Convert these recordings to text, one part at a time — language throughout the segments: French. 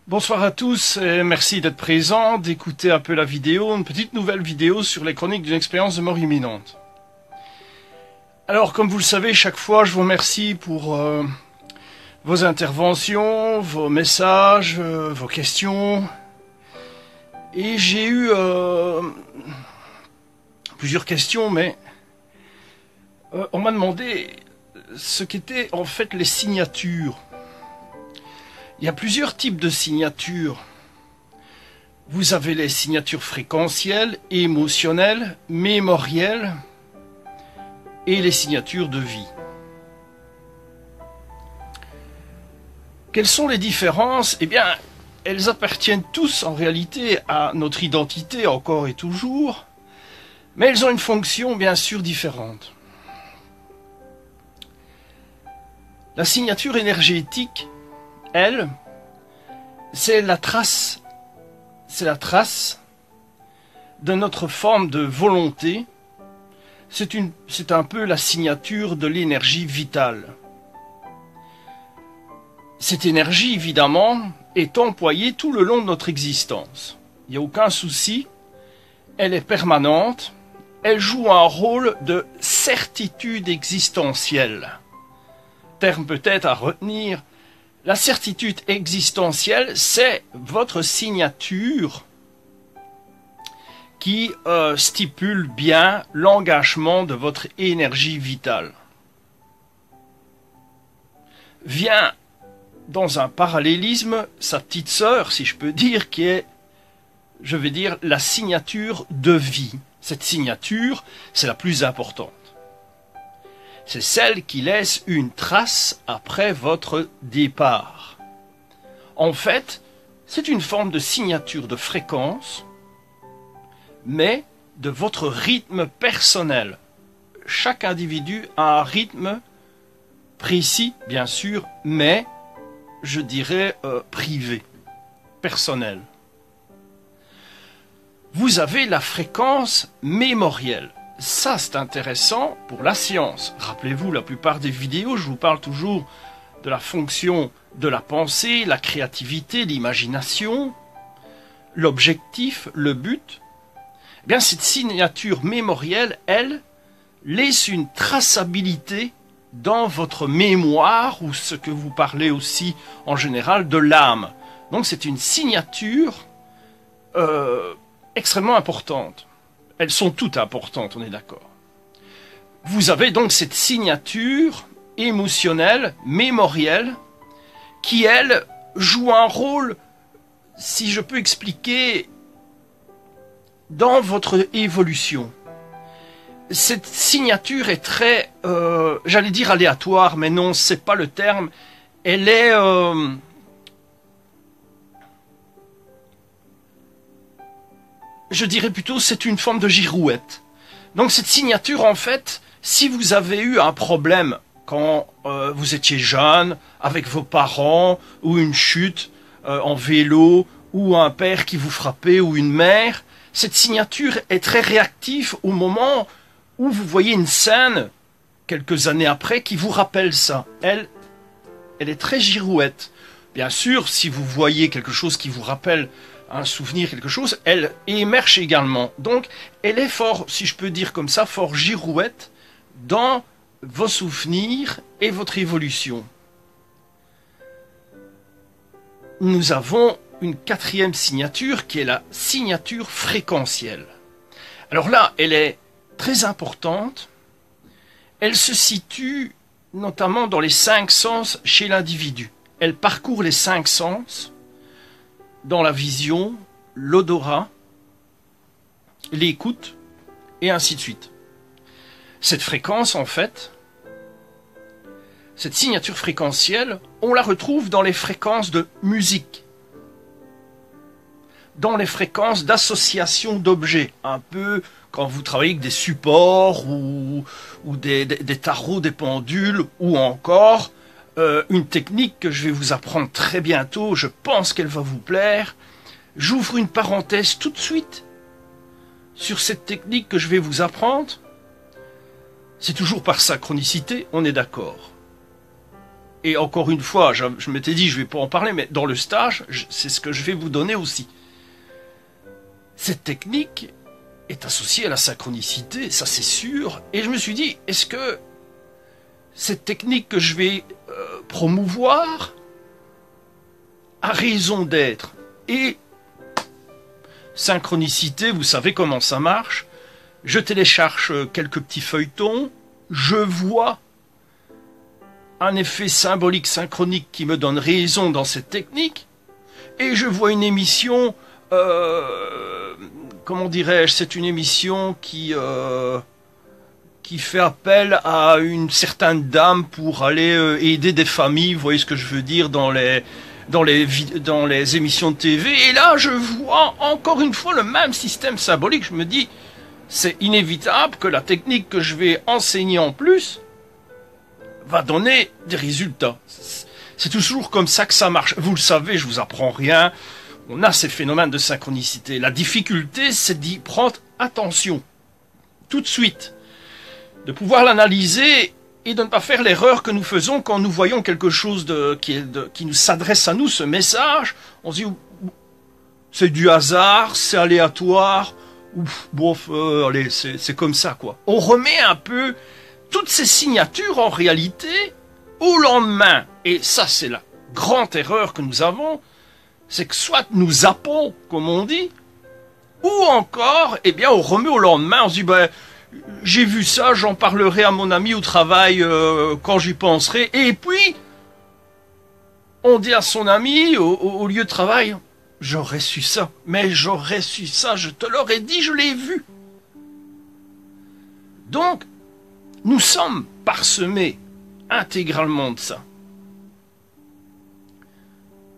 Bonsoir à tous et merci d'être présents, d'écouter un peu la vidéo, une petite nouvelle vidéo sur les chroniques d'une expérience de mort imminente. Alors comme vous le savez, chaque fois je vous remercie pour vos interventions, vos messages, vos questions. Et j'ai eu plusieurs questions, mais on m'a demandé ce qu'étaient en fait les signatures. Il y a plusieurs types de signatures. Vous avez les signatures fréquentielles, émotionnelles, mémorielles et les signatures de vie. Quelles sont les différences? Eh bien, elles appartiennent tous en réalité à notre identité encore et toujours, mais elles ont une fonction bien sûr différente. La signature énergétique, elle, c'est la trace de notre forme de volonté. C'est un peu la signature de l'énergie vitale. Cette énergie, évidemment, est employée tout le long de notre existence. Il n'y a aucun souci, elle est permanente, elle joue un rôle de certitude existentielle. Terme peut-être à retenir. La certitude existentielle, c'est votre signature qui stipule bien l'engagement de votre énergie vitale. Vient dans un parallélisme sa petite sœur, si je peux dire, qui est, je vais dire, la signature de vie. Cette signature, c'est la plus importante. C'est celle qui laisse une trace après votre départ. En fait, c'est une forme de signature de fréquence, mais de votre rythme personnel. Chaque individu a un rythme précis, bien sûr, mais je dirais privé, personnel. Vous avez la fréquence mémorielle. Ça, c'est intéressant pour la science. Rappelez-vous, la plupart des vidéos, je vous parle toujours de la fonction de la pensée, la créativité, l'imagination, l'objectif, le but. Eh bien, cette signature mémorielle, elle, laisse une traçabilité dans votre mémoire, ou ce que vous parlez aussi en général de l'âme. Donc, c'est une signature extrêmement importante. Elles sont toutes importantes, on est d'accord. Vous avez donc cette signature émotionnelle, mémorielle, qui, elle, joue un rôle, si je peux expliquer, dans votre évolution. Cette signature est très, j'allais dire aléatoire, mais non, c'est pas le terme. Elle est... je dirais plutôt c'est une forme de girouette. Donc cette signature, en fait, si vous avez eu un problème quand vous étiez jeune, avec vos parents, ou une chute en vélo, ou un père qui vous frappait, ou une mère, cette signature est très réactive au moment où vous voyez une scène, quelques années après, qui vous rappelle ça. Elle est très girouette. Bien sûr, si vous voyez quelque chose qui vous rappelle un souvenir, quelque chose, elle émerge également. Donc, elle est fort, si je peux dire comme ça, fort girouette dans vos souvenirs et votre évolution. Nous avons une quatrième signature qui est la signature fréquentielle. Alors là, elle est très importante. Elle se situe notamment dans les 5 sens chez l'individu. Elle parcourt les 5 sens dans la vision, l'odorat, l'écoute et ainsi de suite. Cette fréquence, en fait, cette signature fréquentielle, on la retrouve dans les fréquences de musique, dans les fréquences d'association d'objets, un peu quand vous travaillez avec des supports ou des tarots, des pendules, ou encore une technique que je vais vous apprendre très bientôt, je pense qu'elle va vous plaire. J'ouvre une parenthèse tout de suite sur cette technique que je vais vous apprendre. C'est toujours par synchronicité, on est d'accord. Et encore une fois, je m'étais dit, je ne vais pas en parler, mais dans le stage, c'est ce que je vais vous donner aussi. Cette technique est associée à la synchronicité, ça c'est sûr. Et je me suis dit, est-ce que cette technique que je vais promouvoir a raison d'être? Et synchronicité, vous savez comment ça marche. Je télécharge quelques petits feuilletons, je vois un effet symbolique synchronique qui me donne raison dans cette technique, et je vois une émission, comment dirais-je, c'est une émission qui fait appel à une certaine dame pour aller aider des familles, vous voyez ce que je veux dire, dans les émissions de TV, et là je vois encore une fois le même système symbolique. Je me dis, c'est inévitable que la technique que je vais enseigner en plus va donner des résultats. C'est toujours comme ça que ça marche. Vous le savez, je vous apprends rien. On a ces phénomènes de synchronicité. La difficulté, c'est d'y prendre attention. Tout de suite. De pouvoir l'analyser et de ne pas faire l'erreur que nous faisons quand nous voyons quelque chose qui nous s'adresse à nous, ce message. On se dit, c'est du hasard, c'est aléatoire. Ouf, bof, allez, c'est comme ça, quoi. On remet un peu toutes ces signatures, en réalité, au lendemain. Et ça, c'est la grande erreur que nous avons, c'est que soit nous zappons, comme on dit, ou encore, eh bien, on remet au lendemain, on se dit, ben, j'ai vu ça, j'en parlerai à mon ami au travail quand j'y penserai. Et puis, on dit à son ami, au lieu de travail, j'aurais su ça, mais j'aurais su ça, je te l'aurais dit, je l'ai vu. Donc, nous sommes parsemés intégralement de ça.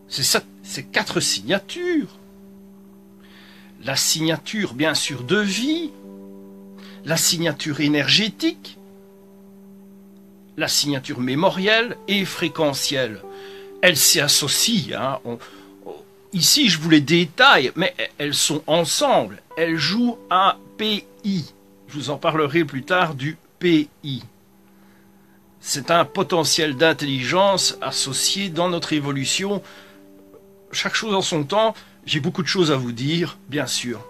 C'est ça, ces 4 signatures. La signature, bien sûr, de vie, la signature énergétique, la signature mémorielle et fréquentielle. Elles s'y associent, hein. Ici, je vous les détaille, mais elles sont ensemble. Elles jouent un PI. Je vous en parlerai plus tard du PI. C'est un potentiel d'intelligence associé dans notre évolution. Chaque chose en son temps. J'ai beaucoup de choses à vous dire, bien sûr.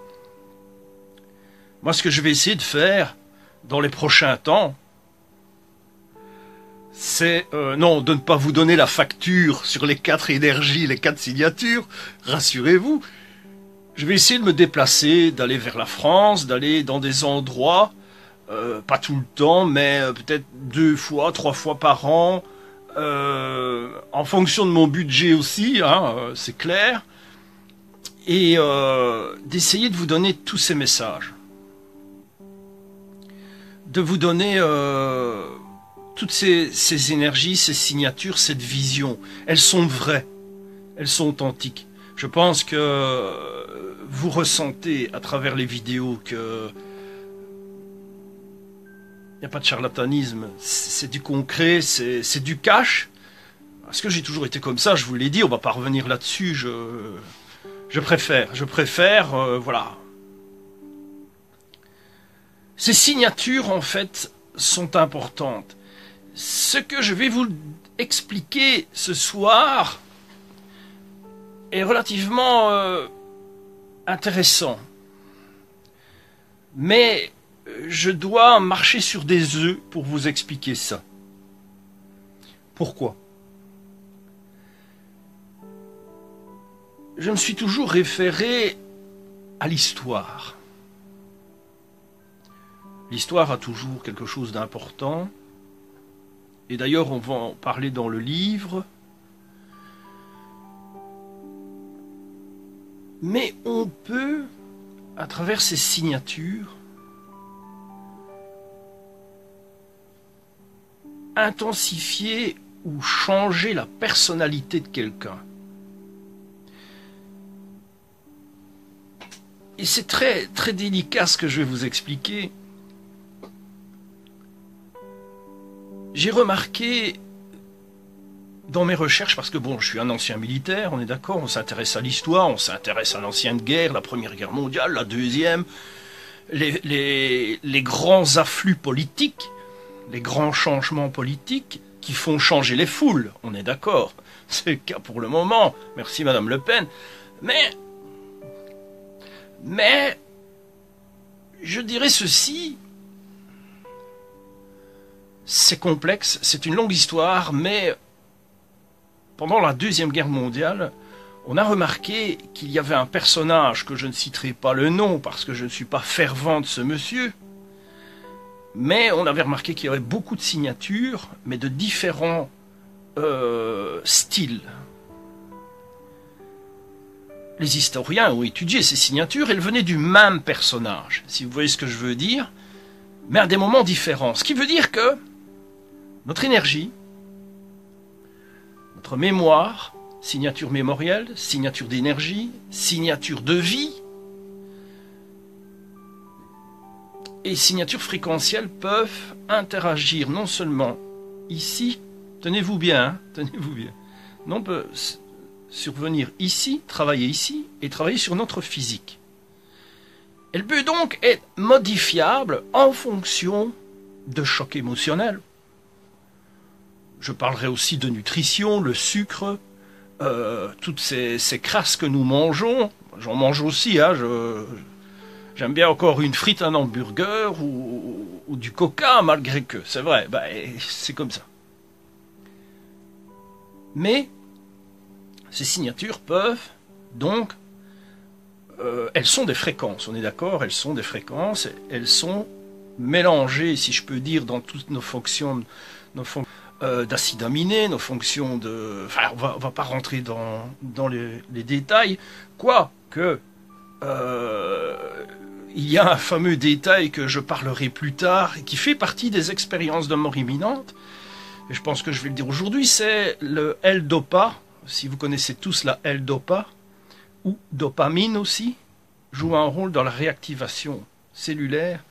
Moi, ce que je vais essayer de faire dans les prochains temps, c'est non, de ne pas vous donner la facture sur les 4 énergies, les 4 signatures, rassurez-vous. Je vais essayer de me déplacer, d'aller vers la France, d'aller dans des endroits, pas tout le temps, mais peut-être 2 fois, 3 fois par an, en fonction de mon budget aussi, hein, c'est clair, et d'essayer de vous donner tous ces messages. De vous donner toutes ces énergies, ces signatures, cette vision. Elles sont vraies, elles sont authentiques. Je pense que vous ressentez à travers les vidéos que il n'y a pas de charlatanisme, c'est du concret, c'est du cash. Parce que j'ai toujours été comme ça, je vous l'ai dit, on va pas revenir là-dessus, je préfère, voilà. Ces signatures, en fait, sont importantes. Ce que je vais vous expliquer ce soir est relativement intéressant. Mais je dois marcher sur des œufs pour vous expliquer ça. Pourquoi ? Je me suis toujours référé à l'histoire. L'histoire a toujours quelque chose d'important. Et d'ailleurs, on va en parler dans le livre. Mais on peut, à travers ces signatures, intensifier ou changer la personnalité de quelqu'un. Et c'est très, très délicat ce que je vais vous expliquer. J'ai remarqué dans mes recherches, parce que bon, je suis un ancien militaire, on est d'accord, on s'intéresse à l'histoire, on s'intéresse à l'ancienne guerre, la Première Guerre mondiale, la Deuxième, les grands afflux politiques, les grands changements politiques qui font changer les foules, on est d'accord. C'est le cas pour le moment, merci Madame Le Pen, mais je dirais ceci, c'est complexe, c'est une longue histoire, mais pendant la Deuxième Guerre mondiale, on a remarqué qu'il y avait un personnage que je ne citerai pas le nom parce que je ne suis pas fervent de ce monsieur, mais on avait remarqué qu'il y avait beaucoup de signatures, mais de différents styles. Les historiens ont étudié ces signatures, elles venaient du même personnage, si vous voyez ce que je veux dire, mais à des moments différents. Ce qui veut dire que notre énergie, notre mémoire, signature mémorielle, signature d'énergie, signature de vie et signature fréquentielle peuvent interagir non seulement ici, tenez-vous bien, non, on peut survenir ici, travailler ici et travailler sur notre physique. Elle peut donc être modifiable en fonction de chocs émotionnels. Je parlerai aussi de nutrition, le sucre, toutes ces crasses que nous mangeons. J'en mange aussi, hein, j'aime bien encore une frite, un hamburger ou du coca, malgré que, c'est vrai, c'est comme ça. Mais ces signatures peuvent donc, elles sont des fréquences, on est d'accord, elles sont des fréquences, elles sont mélangées, si je peux dire, dans toutes nos fonctions, d'acides aminés, nos fonctions de... Enfin, on va pas rentrer dans les détails, quoique il y a un fameux détail que je parlerai plus tard et qui fait partie des expériences de mort imminente, et je pense que je vais le dire aujourd'hui, c'est le L-Dopa. Si vous connaissez tous la L-Dopa, ou dopamine aussi, joue un rôle dans la réactivation cellulaire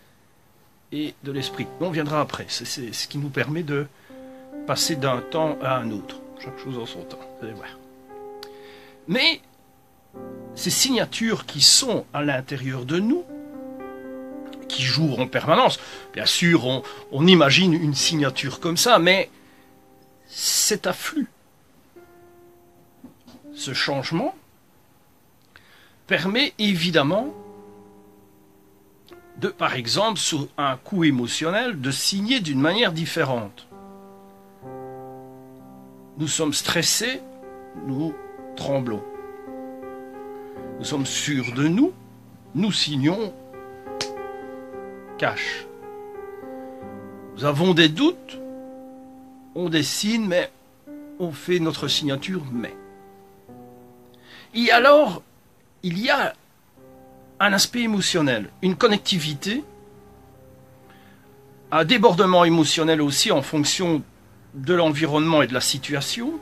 et de l'esprit. On viendra après, c'est ce qui nous permet de passer d'un temps à un autre. Chaque chose en son temps, vous allez voir. Mais ces signatures qui sont à l'intérieur de nous, qui jouent en permanence, bien sûr, on imagine une signature comme ça, mais cet afflux, ce changement, permet évidemment de, par exemple, sur un coup émotionnel, de signer d'une manière différente. Nous sommes stressés, nous tremblons. Nous sommes sûrs de nous, nous signons cash. Nous avons des doutes, on dessine, mais on fait notre signature, mais. Et alors, il y a un aspect émotionnel, une connectivité, un débordement émotionnel aussi en fonction de l'environnement et de la situation.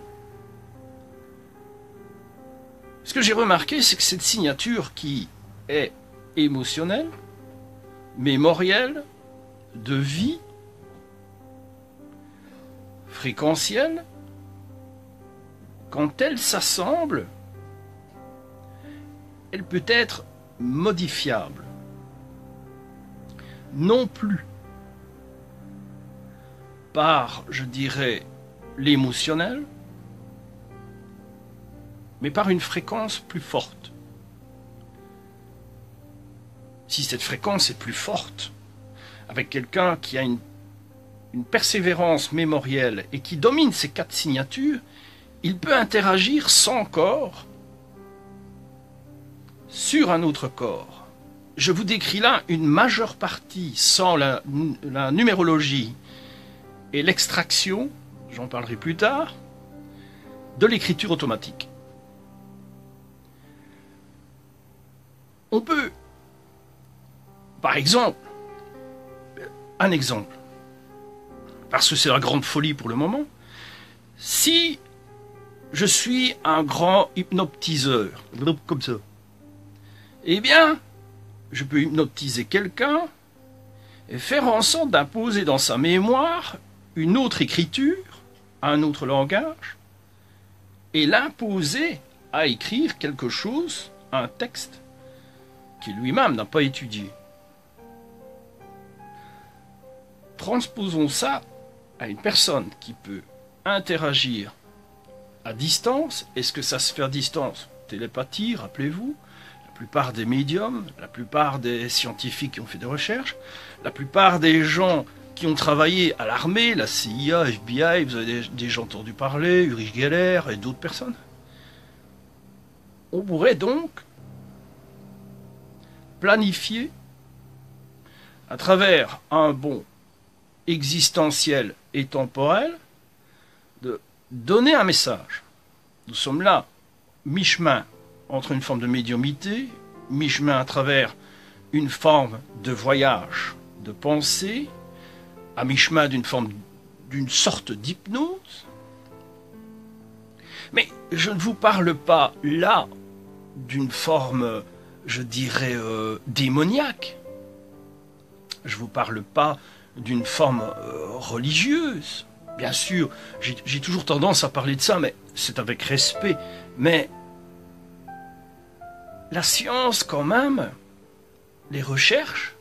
Ce que j'ai remarqué, c'est que cette signature qui est émotionnelle, mémorielle, de vie, fréquentielle, quand elle s'assemble, elle peut être modifiable. Non plus par, je dirais, l'émotionnel, mais par une fréquence plus forte. Si cette fréquence est plus forte, avec quelqu'un qui a une persévérance mémorielle et qui domine ces 4 signatures, il peut interagir sans corps sur un autre corps. Je vous décris là une majeure partie, sans la numérologie et l'extraction, j'en parlerai plus tard, de l'écriture automatique. On peut, par exemple, un exemple, parce que c'est la grande folie pour le moment, si je suis un grand hypnotiseur, comme ça, eh bien, je peux hypnotiser quelqu'un et faire en sorte d'imposer dans sa mémoire une autre écriture, un autre langage, et l'imposer à écrire quelque chose, un texte, qu'il lui-même n'a pas étudié. Transposons ça à une personne qui peut interagir à distance. Est-ce que ça se fait à distance? Télépathie, rappelez-vous. La plupart des médiums, la plupart des scientifiques qui ont fait des recherches, la plupart des gens qui ont travaillé à l'armée, la CIA, FBI, vous avez déjà entendu parler, Uri Geller et d'autres personnes. On pourrait donc planifier à travers un bond existentiel et temporel de donner un message. Nous sommes là, mi-chemin entre une forme de médiumnité, mi-chemin à travers une forme de voyage, de pensée, à mi-chemin d'une sorte d'hypnose. Mais je ne vous parle pas là d'une forme, je dirais, démoniaque. Je ne vous parle pas d'une forme religieuse. Bien sûr, j'ai toujours tendance à parler de ça, mais c'est avec respect. Mais la science, quand même, les recherches,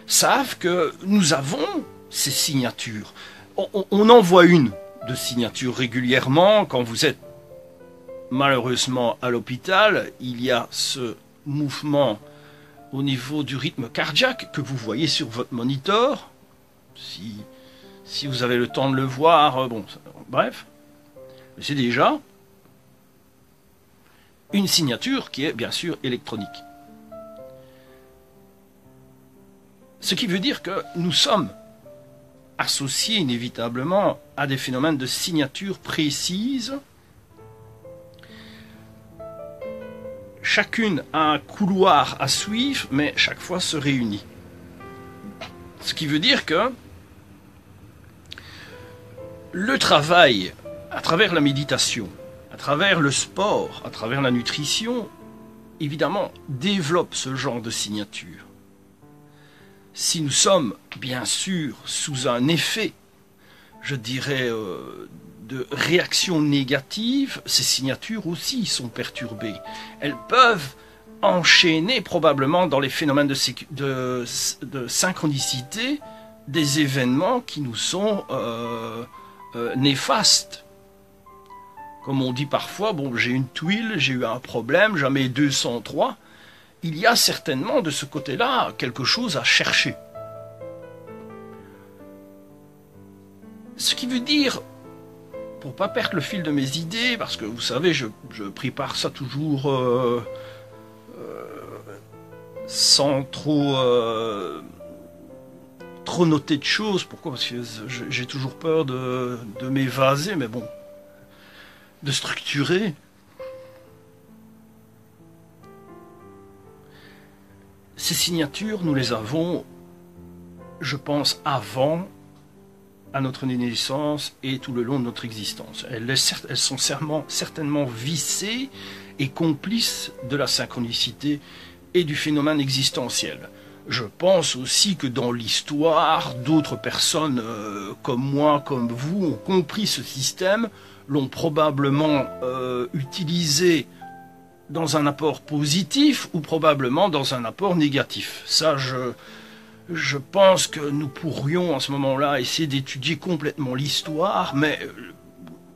savent que nous avons ces signatures. On en voit une de signature régulièrement. Quand vous êtes malheureusement à l'hôpital, il y a ce mouvement au niveau du rythme cardiaque que vous voyez sur votre moniteur. Si vous avez le temps de le voir, bon, bref. Mais c'est déjà une signature qui est bien sûr électronique. Ce qui veut dire que nous sommes associés inévitablement à des phénomènes de signature précises. Chacune a un couloir à suivre, mais chaque fois se réunit. Ce qui veut dire que le travail, à travers la méditation, à travers le sport, à travers la nutrition, évidemment, développe ce genre de signature. Si nous sommes, bien sûr, sous un effet, je dirais, de réaction négative, ces signatures aussi sont perturbées. Elles peuvent enchaîner probablement dans les phénomènes de synchronicité des événements qui nous sont néfastes. Comme on dit parfois, bon, j'ai une tuile, j'ai eu un problème, j'en mets 203. Il y a certainement de ce côté-là quelque chose à chercher. Ce qui veut dire, pour ne pas perdre le fil de mes idées, parce que vous savez, je prépare ça toujours sans trop noter de choses. Pourquoi? Parce que j'ai toujours peur de m'évaser, mais bon, de structurer. Ces signatures, nous les avons, je pense, avant à notre naissance et tout le long de notre existence. Elles sont certainement vissées et complice de la synchronicité et du phénomène existentiel. Je pense aussi que dans l'histoire, d'autres personnes comme moi, comme vous, ont compris ce système, l'ont probablement utilisé dans un apport positif ou probablement dans un apport négatif. Ça, je pense que nous pourrions en ce moment-là essayer d'étudier complètement l'histoire, mais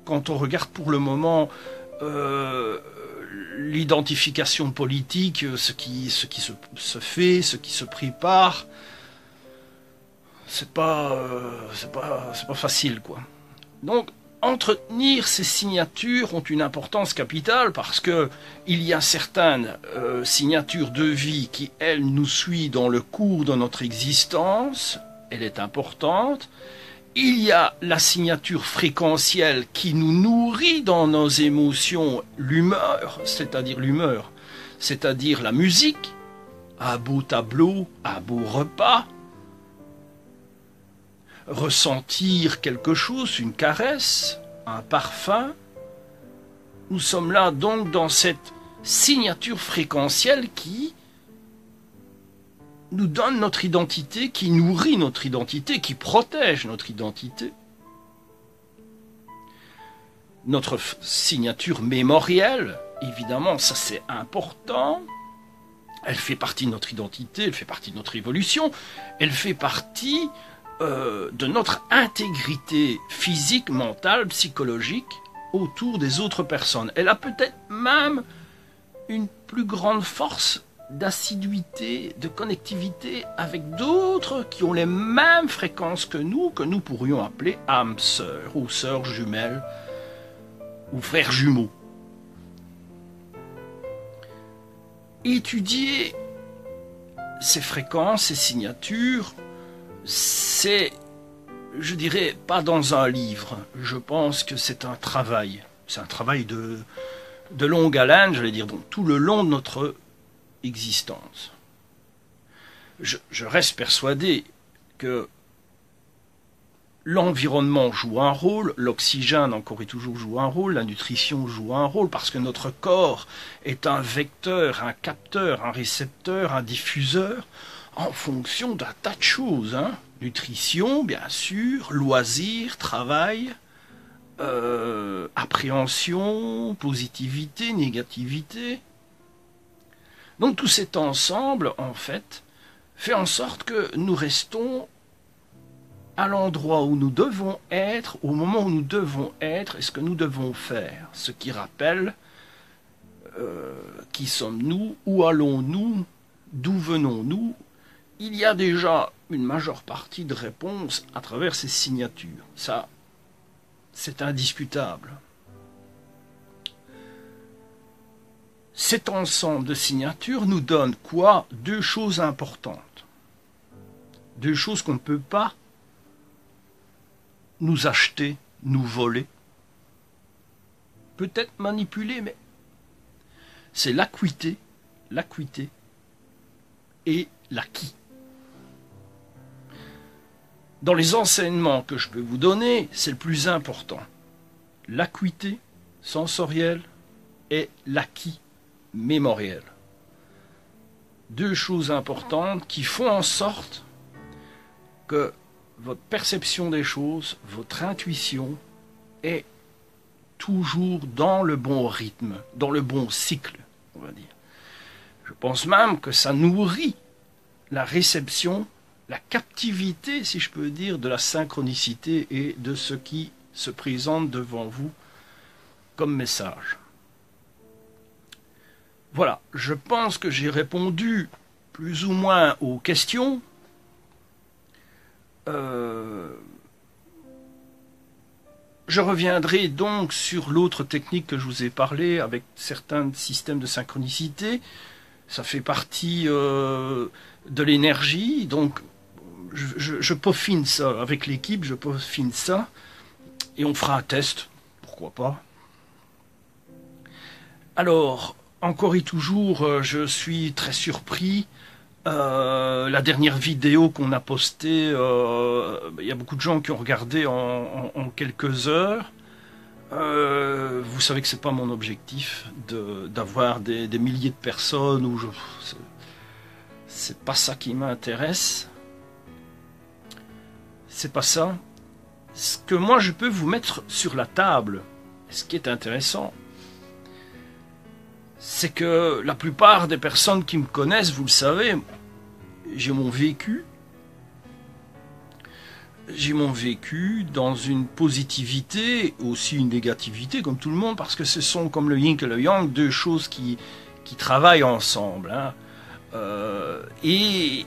quand on regarde pour le moment l'identification politique, ce qui se fait, ce qui se prépare, c'est pas facile, quoi. Donc, entretenir ces signatures ont une importance capitale parce que il y a certaines signatures de vie qui, elles, nous suivent dans le cours de notre existence, elle est importante. Il y a la signature fréquentielle qui nous nourrit dans nos émotions, l'humeur, c'est-à-dire la musique, un beau tableau, un beau repas, ressentir quelque chose, une caresse, un parfum. Nous sommes là donc dans cette signature fréquentielle qui nous donne notre identité, qui nourrit notre identité, qui protège notre identité. Notre signature mémorielle, évidemment, ça c'est important. Elle fait partie de notre identité, elle fait partie de notre évolution, elle fait partie de notre intégrité physique, mentale, psychologique autour des autres personnes. Elle a peut-être même une plus grande force d'assiduité, de connectivité avec d'autres qui ont les mêmes fréquences que nous pourrions appeler âmes sœurs ou sœurs jumelles ou frères jumeaux. Étudier ces fréquences, ces signatures, c'est, je dirais, pas dans un livre. Je pense que c'est un travail. C'est un travail de longue haleine, j'allais dire, donc tout le long de notre existence. Je reste persuadé que l'environnement joue un rôle, l'oxygène encore et toujours joue un rôle, la nutrition joue un rôle, parce que notre corps est un vecteur, un capteur, un récepteur, un diffuseur, en fonction d'un tas de choses. Nutrition, bien sûr, loisirs, travail, appréhension, positivité, négativité. Donc tout cet ensemble, en fait, fait en sorte que nous restons à l'endroit où nous devons être, au moment où nous devons être, et ce que nous devons faire. Ce qui rappelle qui sommes-nous, où allons-nous, d'où venons-nous. Il y a déjà une majeure partie de réponses à travers ces signatures. Ça, c'est indiscutable. Cet ensemble de signatures nous donne quoi? Deux choses importantes. Deux choses qu'on ne peut pas nous acheter, nous voler. Peut-être manipuler, mais c'est l'acuité et l'acquis. Dans les enseignements que je peux vous donner, c'est le plus important. L'acuité sensorielle et l'acquis mémoriel. Deux choses importantes qui font en sorte que votre perception des choses, votre intuition est toujours dans le bon rythme, dans le bon cycle, on va dire. Je pense même que ça nourrit la réception, la captivité, si je peux dire, de la synchronicité et de ce qui se présente devant vous comme message. Voilà, je pense que j'ai répondu plus ou moins aux questions. Je reviendrai donc sur l'autre technique que je vous ai parlé avec certains systèmes de synchronicité. Ça fait partie de l'énergie, donc je peaufine ça avec l'équipe, je peaufine ça et on fera un test, pourquoi pas. Alors, encore et toujours, je suis très surpris. La dernière vidéo qu'on a postée, il y a beaucoup de gens qui ont regardé en quelques heures. Vous savez que c'est pas mon objectif d'avoir des milliers de personnes où c'est pas ça qui m'intéresse. C'est pas ça. Ce que moi je peux vous mettre sur la table, ce qui est intéressant, c'est que la plupart des personnes qui me connaissent, vous le savez, j'ai mon vécu. J'ai mon vécu dans une positivité, aussi une négativité, comme tout le monde, parce que ce sont, comme le yin et le yang, deux choses qui travaillent ensemble. Hein. Et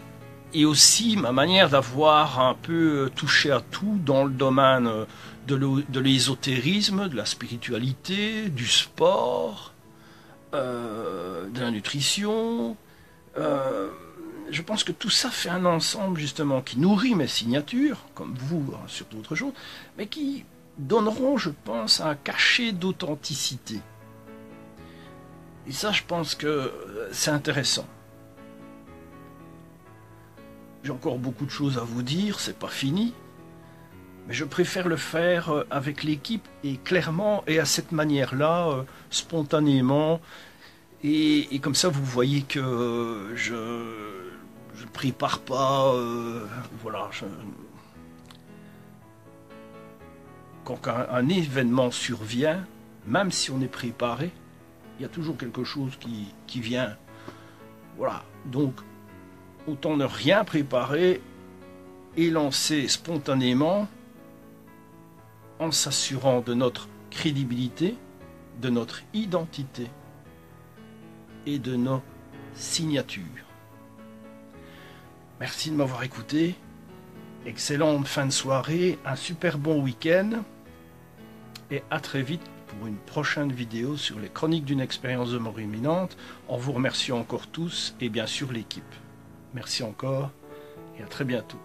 aussi ma manière d'avoir un peu touché à tout dans le domaine de l'ésotérisme, de la spiritualité, du sport, de la nutrition. Je pense que tout ça fait un ensemble justement qui nourrit mes signatures, comme vous sur d'autres choses, mais qui donneront, je pense, un cachet d'authenticité. Et ça, je pense que c'est intéressant. J'ai encore beaucoup de choses à vous dire, c'est pas fini, mais je préfère le faire avec l'équipe et clairement et à cette manière-là, spontanément. Et comme ça, vous voyez que je prépare pas, voilà. Quand un événement survient, même si on est préparé, il y a toujours quelque chose qui vient. Voilà. Donc, autant ne rien préparer et lancer spontanément en s'assurant de notre crédibilité, de notre identité et de nos signatures. Merci de m'avoir écouté. Excellente fin de soirée, un super bon week-end et à très vite pour une prochaine vidéo sur les chroniques d'une expérience de mort imminente, en vous remerciant encore tous et bien sûr l'équipe. Merci encore et à très bientôt.